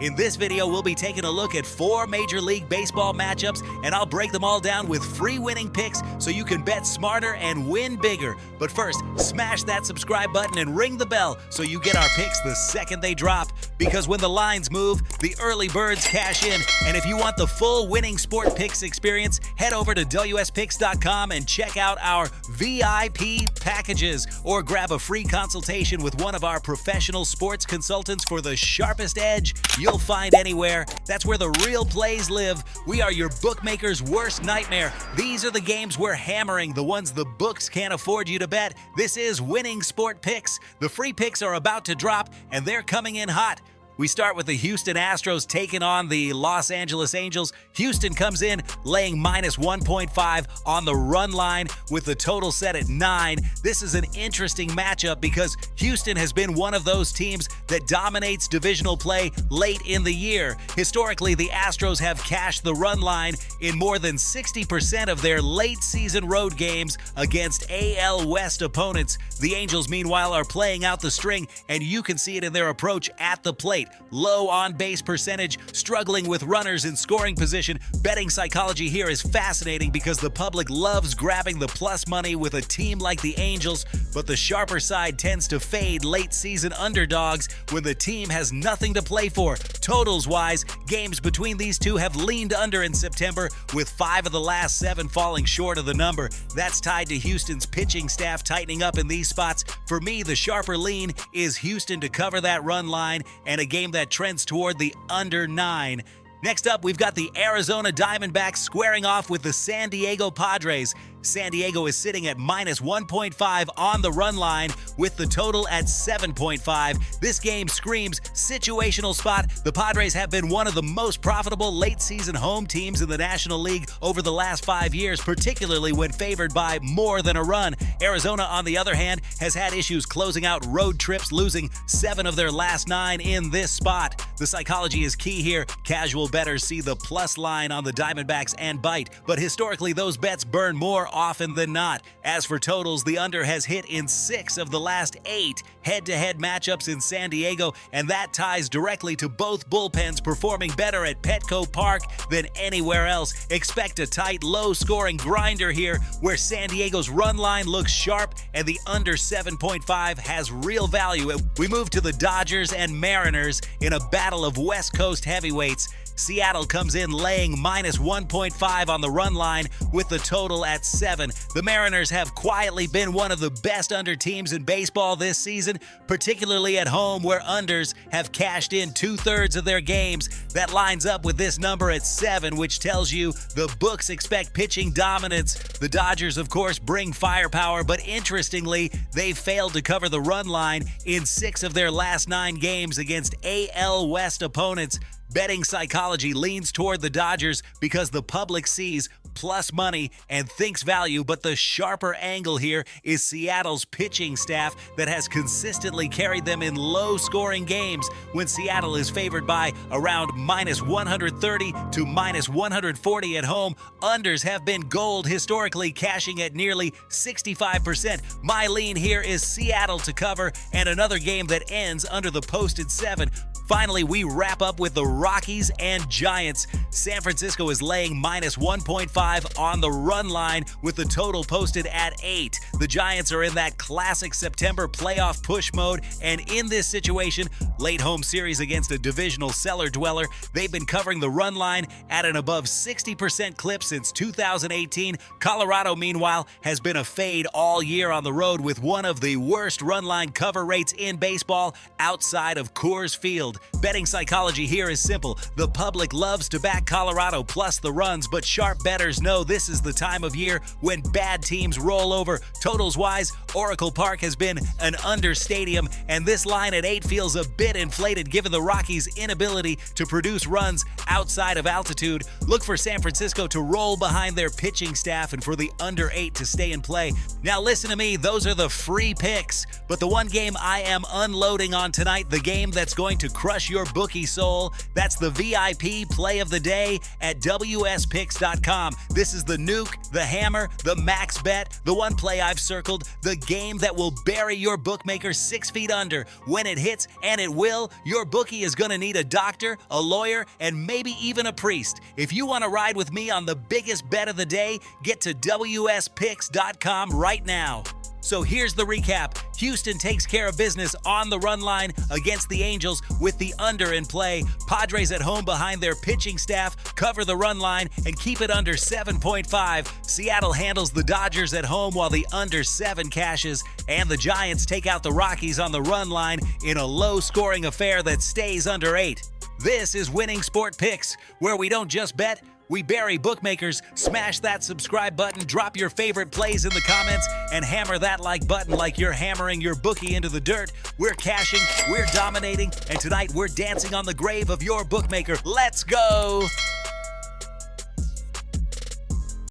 In this video, we'll be taking a look at 4 Major League Baseball matchups, and I'll break them all down with free winning picks so you can bet smarter and win bigger. But first, smash that subscribe button and ring the bell so you get our picks the second they drop. Because when the lines move, the early birds cash in. And if you want the full winning sport picks experience, head over to WSPicks.com and check out our VIP packages, or grab a free consultation with one of our professional sports consultants for the sharpest edge you'll find anywhere. That's where the real plays live. We are your bookmaker's worst nightmare. These are the games we're hammering, the ones the books can't afford you to bet. This is Winning Sport Picks. The free picks are about to drop, and they're coming in hot. We start with the Houston Astros taking on the Los Angeles Angels. Houston comes in laying minus 1.5 on the run line with the total set at 9. This is an interesting matchup because Houston has been one of those teams that dominates divisional play late in the year. Historically, the Astros have cashed the run line in more than 60% of their late season road games against AL West opponents. The Angels, meanwhile, are playing out the string, and you can see it in their approach at the plate. Low on-base percentage, struggling with runners in scoring position. Betting psychology here is fascinating because the public loves grabbing the plus money with a team like the Angels, but the sharper side tends to fade late-season underdogs when the team has nothing to play for. Totals-wise, games between these two have leaned under in September, with 5 of the last 7 falling short of the number. That's tied to Houston's pitching staff tightening up in these spots. For me, the sharper lean is Houston to cover that run line, and a game that trends toward the under 9. Next up, we've got the Arizona Diamondbacks squaring off with the San Diego Padres. San Diego is sitting at minus 1.5 on the run line with the total at 7.5. This game screams situational spot. The Padres have been one of the most profitable late-season home teams in the National League over the last 5 years, particularly when favored by more than a run. Arizona, on the other hand, has had issues closing out road trips, losing 7 of their last 9 in this spot. The psychology is key here. Casual bettors see the plus line on the Diamondbacks and bite, but historically those bets burn more often than not. As for totals, the under has hit in 6 of the last 8 head-to-head matchups in San Diego, and that ties directly to both bullpens performing better at Petco Park than anywhere else. Expect a tight, low-scoring grinder here where San Diego's run line looks sharp and the under 7.5 has real value. We move to the Dodgers and Mariners in a battle of West Coast heavyweights. Seattle comes in laying minus 1.5 on the run line with the total at 7. The Mariners have quietly been one of the best under teams in baseball this season, particularly at home where unders have cashed in 2/3 of their games. That lines up with this number at 7, which tells you the books expect pitching dominance. The Dodgers, of course, bring firepower, but interestingly, they've failed to cover the run line in 6 of their last 9 games against AL West opponents. Betting psychology leans toward the Dodgers because the public sees plus money and thinks value, but the sharper angle here is Seattle's pitching staff that has consistently carried them in low-scoring games. When Seattle is favored by around minus 130 to minus 140 at home, unders have been gold historically, cashing at nearly 65%. My lean here is Seattle to cover and another game that ends under the posted 7. Finally, we wrap up with the Rockies and Giants. San Francisco is laying minus 1.5 on the run line with the total posted at 8. The Giants are in that classic September playoff push mode, and in this situation, late home series against a divisional cellar dweller, they've been covering the run line at an above 60% clip since 2018. Colorado, meanwhile, has been a fade all year on the road with one of the worst run line cover rates in baseball outside of Coors Field. Betting psychology here is simple. The public loves to back Colorado plus the runs, but sharp bettors know this is the time of year when bad teams roll over. Totals-wise, Oracle Park has been an under stadium, and this line at 8 feels a bit inflated given the Rockies' inability to produce runs outside of altitude. Look for San Francisco to roll behind their pitching staff and for the under 8 to stay in play. Now listen to me, those are the free picks, but the one game I am unloading on tonight, the game that's going to crush your bookie soul. That's the VIP play of the day at WSPicks.com. This is the nuke, the hammer, the max bet, the one play I've circled, the game that will bury your bookmaker 6 feet under. When it hits, and it will, your bookie is going to need a doctor, a lawyer, and maybe even a priest. If you want to ride with me on the biggest bet of the day, get to WSPicks.com right now. So here's the recap. Houston takes care of business on the run line against the Angels with the under in play. Padres at home behind their pitching staff cover the run line and keep it under 7.5. Seattle handles the Dodgers at home while the under 7 cashes. And the Giants take out the Rockies on the run line in a low-scoring affair that stays under 8. This is Winning Sport Picks, where we don't just bet, we bury bookmakers. Smash that subscribe button, drop your favorite plays in the comments, and hammer that like button like you're hammering your bookie into the dirt. We're cashing, we're dominating, and tonight we're dancing on the grave of your bookmaker. Let's go!